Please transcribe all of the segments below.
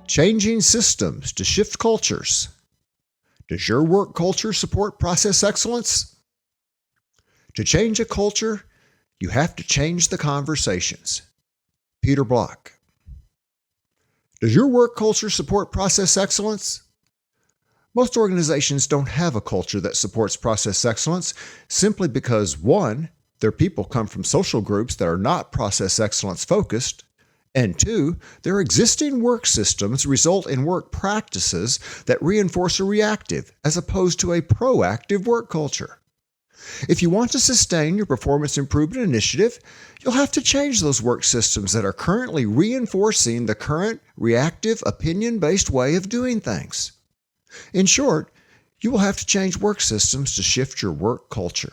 Changing systems to shift cultures. Does your work culture support process excellence? To change a culture, you have to change the conversations. Peter Block. Does your work culture support process excellence? Most organizations don't have a culture that supports process excellence simply because, one, their people come from social groups that are not process excellence focused, and two, their existing work systems result in work practices that reinforce a reactive as opposed to a proactive work culture. If you want to sustain your performance improvement initiative, you'll have to change those work systems that are currently reinforcing the current reactive, opinion-based way of doing things. In short, you will have to change work systems to shift your work culture.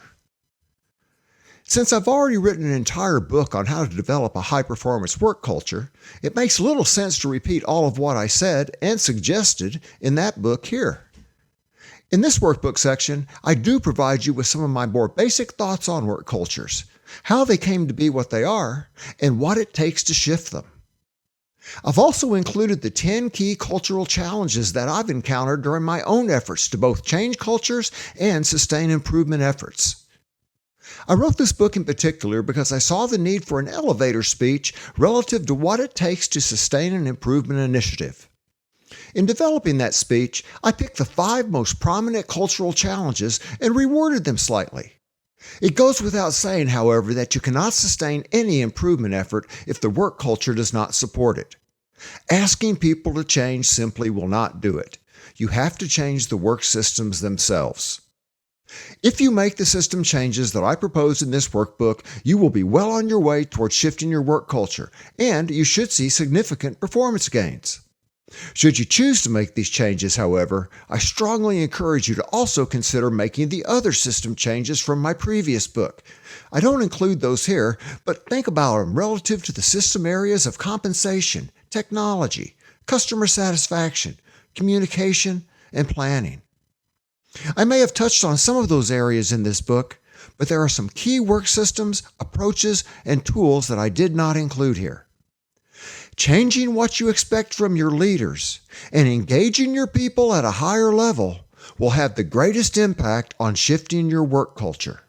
Since I've already written an entire book on how to develop a high-performance work culture, it makes little sense to repeat all of what I said and suggested in that book here. In this workbook section, I do provide you with some of my more basic thoughts on work cultures, how they came to be what they are, and what it takes to shift them. I've also included the 10 key cultural challenges that I've encountered during my own efforts to both change cultures and sustain improvement efforts. I wrote this book in particular because I saw the need for an elevator speech relative to what it takes to sustain an improvement initiative. In developing that speech, I picked the 5 most prominent cultural challenges and reworded them slightly. It goes without saying, however, that you cannot sustain any improvement effort if the work culture does not support it. Asking people to change simply will not do it. You have to change the work systems themselves. If you make the system changes that I propose in this workbook, you will be well on your way towards shifting your work culture, and you should see significant performance gains. Should you choose to make these changes, however, I strongly encourage you to also consider making the other system changes from my previous book. I don't include those here, but think about them relative to the system areas of compensation, technology, customer satisfaction, communication, and planning. I may have touched on some of those areas in this book, but there are some key work systems, approaches, and tools that I did not include here. Changing what you expect from your leaders and engaging your people at a higher level will have the greatest impact on shifting your work culture.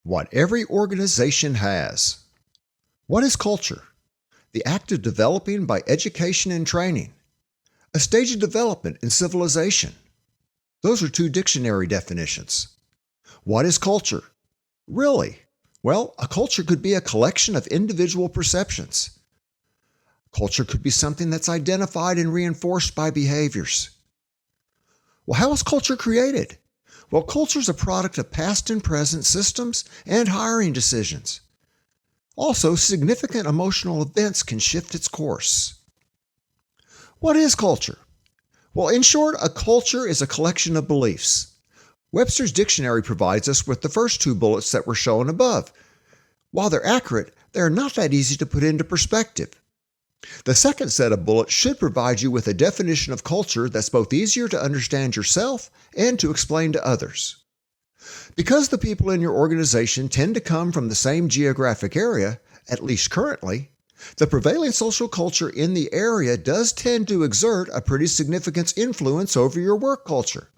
What every organization has. What is culture? The act of developing by education and training. A stage of development in civilization. Those are 2 dictionary definitions. What is culture? Really? Well, a culture could be a collection of individual perceptions. Culture could be something that's identified and reinforced by behaviors. Well, how is culture created? Well, culture is a product of past and present systems and hiring decisions. Also, significant emotional events can shift its course. What is culture? Well, in short, a culture is a collection of beliefs. Webster's dictionary provides us with the first 2 bullets that were shown above. While they're accurate, they are not that easy to put into perspective. The second set of bullets should provide you with a definition of culture that's both easier to understand yourself and to explain to others. Because the people in your organization tend to come from the same geographic area, at least currently, the prevailing social culture in the area does tend to exert a pretty significant influence over your work culture.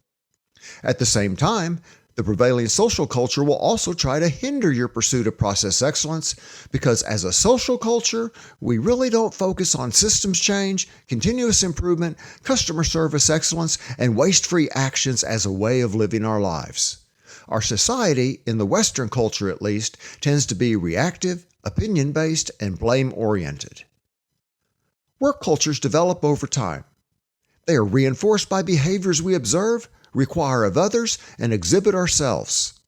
At the same time, the prevailing social culture will also try to hinder your pursuit of process excellence because as a social culture, we really don't focus on systems change, continuous improvement, customer service excellence, and waste-free actions as a way of living our lives. Our society, in the Western culture at least, tends to be reactive, opinion-based, and blame-oriented. Work cultures develop over time. They are reinforced by behaviors we observe, require of others, and exhibit ourselves.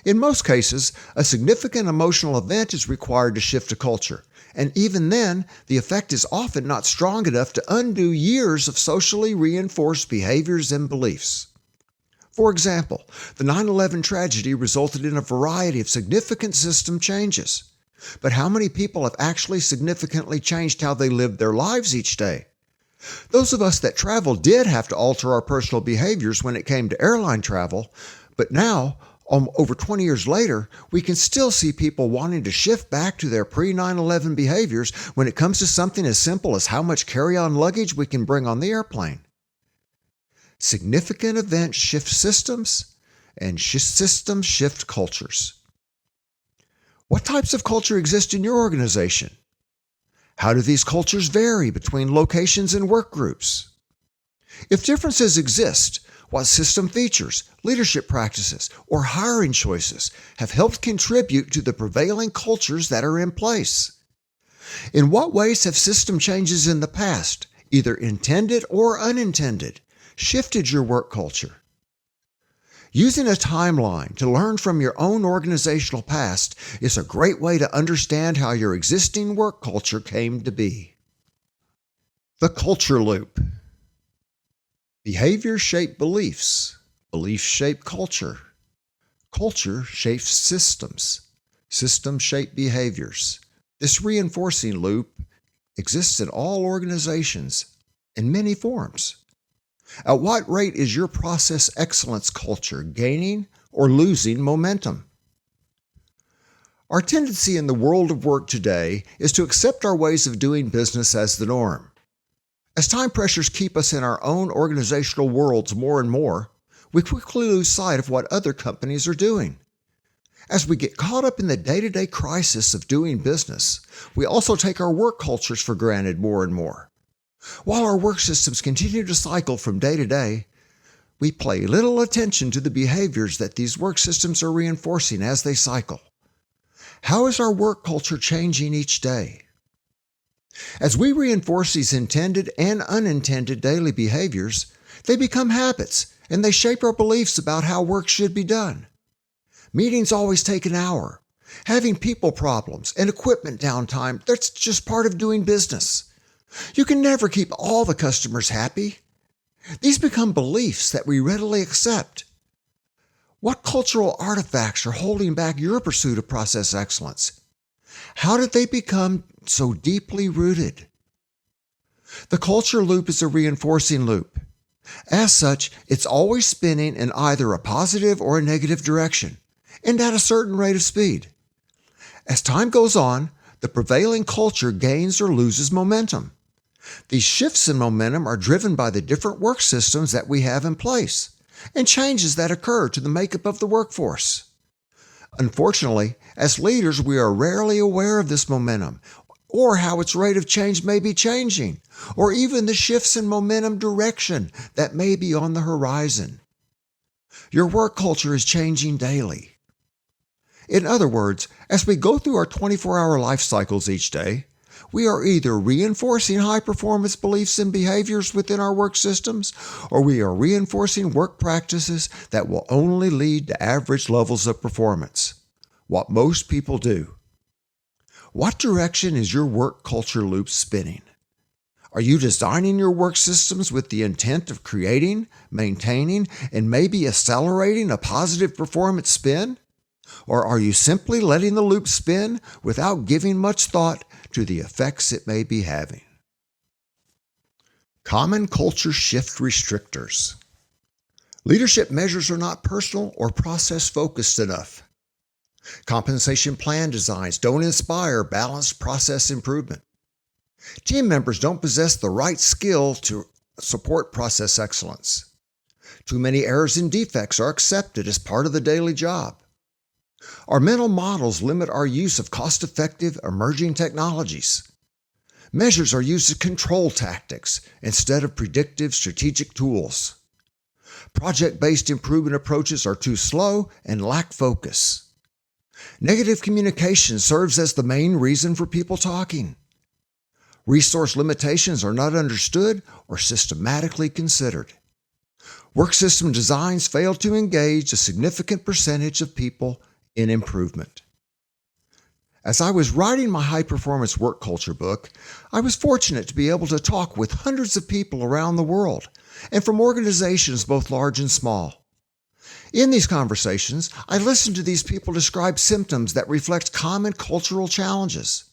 In most cases, a significant emotional event is required to shift a culture, and even then, the effect is often not strong enough to undo years of socially reinforced behaviors and beliefs. For example, the 9/11 tragedy resulted in a variety of significant system changes. But how many people have actually significantly changed how they lived their lives each day? Those of us that travel did have to alter our personal behaviors when it came to airline travel, but now Over 20 years later, we can still see people wanting to shift back to their pre-9/11 behaviors when it comes to something as simple as how much carry-on luggage we can bring on the airplane. Significant events shift systems, and systems shift cultures. What types of culture exist in your organization? How do these cultures vary between locations and work groups? If differences exist, what system features, leadership practices, or hiring choices have helped contribute to the prevailing cultures that are in place? In what ways have system changes in the past, either intended or unintended, shifted your work culture? Using a timeline to learn from your own organizational past is a great way to understand how your existing work culture came to be. The culture loop. Behaviors shape beliefs. Beliefs shape culture. Culture shapes systems. Systems shape behaviors. This reinforcing loop exists in all organizations in many forms. At what rate is your process excellence culture gaining or losing momentum? Our tendency in the world of work today is to accept our ways of doing business as the norm. As time pressures keep us in our own organizational worlds more and more, we quickly lose sight of what other companies are doing. As we get caught up in the day-to-day crisis of doing business, we also take our work cultures for granted more and more. While our work systems continue to cycle from day to day, we pay little attention to the behaviors that these work systems are reinforcing as they cycle. How is our work culture changing each day? As we reinforce these intended and unintended daily behaviors, they become habits and they shape our beliefs about how work should be done. Meetings always take an hour. Having people problems and equipment downtime, that's just part of doing business. You can never keep all the customers happy. These become beliefs that we readily accept. What cultural artifacts are holding back your pursuit of process excellence? How did they become so deeply rooted? The culture loop is a reinforcing loop. As such, it's always spinning in either a positive or a negative direction, and at a certain rate of speed. As time goes on, the prevailing culture gains or loses momentum. These shifts in momentum are driven by the different work systems that we have in place and changes that occur to the makeup of the workforce. Unfortunately, as leaders, we are rarely aware of this momentum or how its rate of change may be changing, or even the shifts in momentum direction that may be on the horizon. Your work culture is changing daily. In other words, as we go through our 24-hour life cycles each day, we are either reinforcing high-performance beliefs and behaviors within our work systems, or we are reinforcing work practices that will only lead to average levels of performance, what most people do. What direction is your work culture loop spinning? Are you designing your work systems with the intent of creating, maintaining, and maybe accelerating a positive performance spin? Or are you simply letting the loop spin without giving much thought to the effects it may be having? Common culture shift restrictors. Leadership measures are not personal or process-focused enough. Compensation plan designs don't inspire balanced process improvement. Team members don't possess the right skill to support process excellence. Too many errors and defects are accepted as part of the daily job. Our mental models limit our use of cost-effective emerging technologies. Measures are used as control tactics instead of predictive strategic tools. Project-based improvement approaches are too slow and lack focus. Negative communication serves as the main reason for people talking. Resource limitations are not understood or systematically considered. Work system designs fail to engage a significant percentage of people in improvement. As I was writing my high-performance work culture book, I was fortunate to be able to talk with hundreds of people around the world and from organizations both large and small. In these conversations, I listened to these people describe symptoms that reflect common cultural challenges.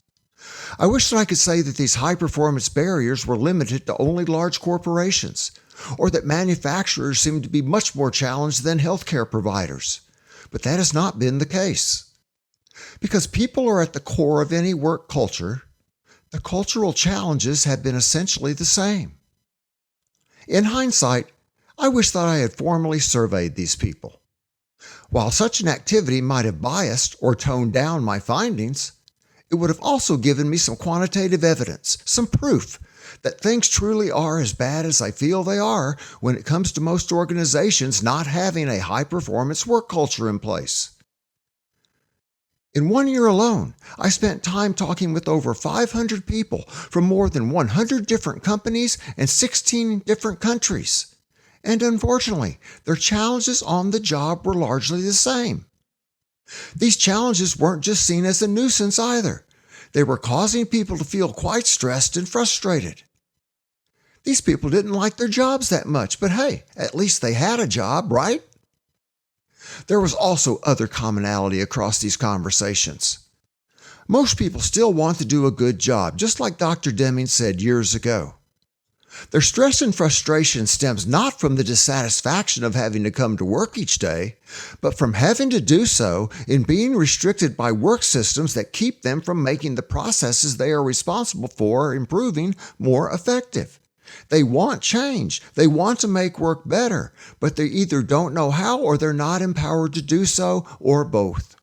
I wish that I could say that these high-performance barriers were limited to only large corporations, or that manufacturers seemed to be much more challenged than healthcare providers. but that has not been the case. Because people are at the core of any work culture, the cultural challenges have been essentially the same. In hindsight, I wish that I had formally surveyed these people. While such an activity might have biased or toned down my findings, it would have also given me some quantitative evidence, some proof that things truly are as bad as I feel they are when it comes to most organizations not having a high-performance work culture in place. In 1 year alone, I spent time talking with over 500 people from more than 100 different companies and 16 different countries. And unfortunately, their challenges on the job were largely the same. These challenges weren't just seen as a nuisance either. They were causing people to feel quite stressed and frustrated. These people didn't like their jobs that much, but hey, at least they had a job, right? There was also other commonality across these conversations. Most people still want to do a good job, just like Dr. Deming said years ago. Their stress and frustration stems not from the dissatisfaction of having to come to work each day, but from having to do so in being restricted by work systems that keep them from making the processes they are responsible for improving more effective. They want change. They want to make work better, but they either don't know how or they're not empowered to do so, or both.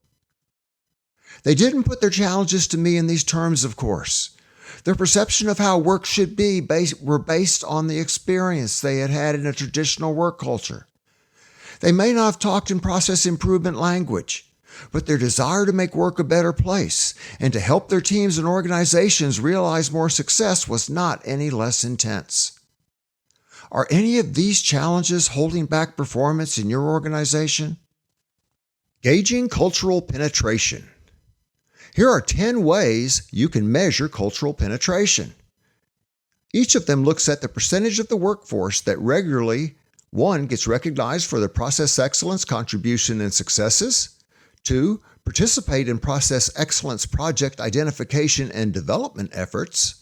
They didn't put their challenges to me in these terms, of course. Their perception of how work should be were based on the experience they had had in a traditional work culture. They may not have talked in process improvement language, but their desire to make work a better place and to help their teams and organizations realize more success was not any less intense. Are any of these challenges holding back performance in your organization? Gauging cultural penetration. Here are 10 ways you can measure cultural penetration. Each of them looks at the percentage of the workforce that regularly, 1, gets recognized for their process excellence contribution and successes, 2, participate in process excellence project identification and development efforts,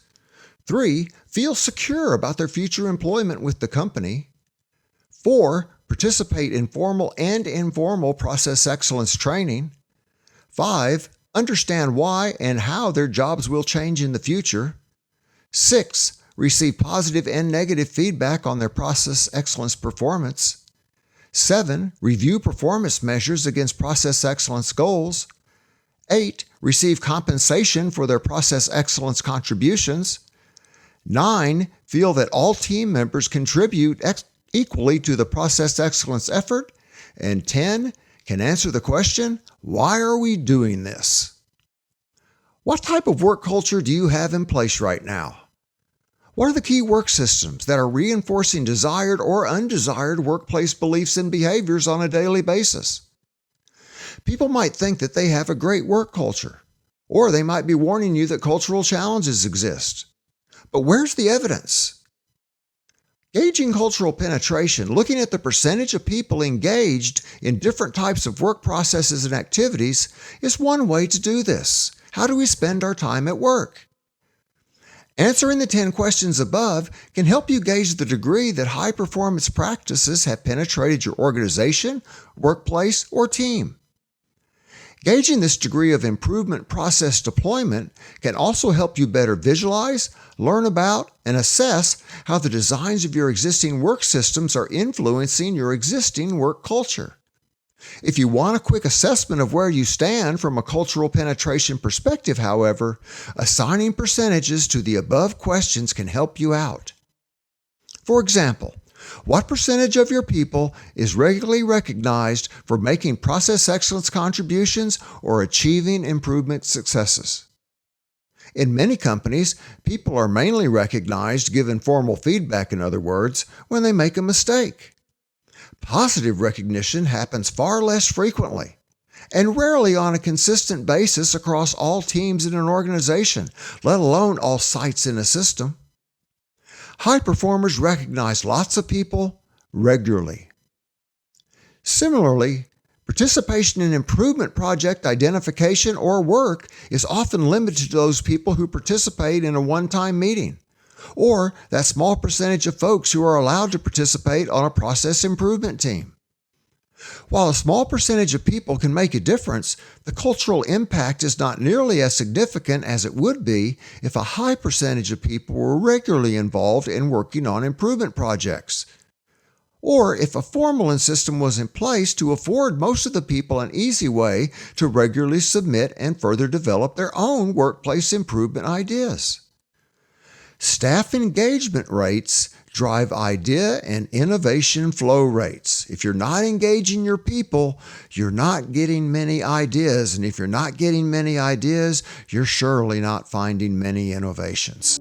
3, feel secure about their future employment with the company, 4, participate in formal and informal process excellence training, 5, understand why and how their jobs will change in the future, 6, receive positive and negative feedback on their process excellence performance, 7, review performance measures against process excellence goals, 8, receive compensation for their process excellence contributions, 9, feel that all team members contribute equally to the process excellence effort, and 10, can answer the question, why are we doing this? What type of work culture do you have in place right now? What are the key work systems that are reinforcing desired or undesired workplace beliefs and behaviors on a daily basis? People might think that they have a great work culture, or they might be warning you that cultural challenges exist. But where's the evidence? Gauging cultural penetration, looking at the percentage of people engaged in different types of work processes and activities, is one way to do this. How do we spend our time at work? Answering the 10 questions above can help you gauge the degree that high-performance practices have penetrated your organization, workplace, or team. Gauging this degree of improvement process deployment can also help you better visualize, learn about, and assess how the designs of your existing work systems are influencing your existing work culture. If you want a quick assessment of where you stand from a cultural penetration perspective, however, assigning percentages to the above questions can help you out. For example, what percentage of your people is regularly recognized for making process excellence contributions or achieving improvement successes? In many companies, people are mainly recognized, given formal feedback in other words, when they make a mistake. Positive recognition happens far less frequently, and rarely on a consistent basis across all teams in an organization, let alone all sites in a system. High performers recognize lots of people regularly. Similarly, participation in improvement project identification or work is often limited to those people who participate in a one-time meeting, or that small percentage of folks who are allowed to participate on a process improvement team. While a small percentage of people can make a difference, the cultural impact is not nearly as significant as it would be if a high percentage of people were regularly involved in working on improvement projects. Or if a formal system was in place to afford most of the people an easy way to regularly submit and further develop their own workplace improvement ideas. Staff engagement rates drive idea and innovation flow rates. If you're not engaging your people, you're not getting many ideas. And if you're not getting many ideas, you're surely not finding many innovations.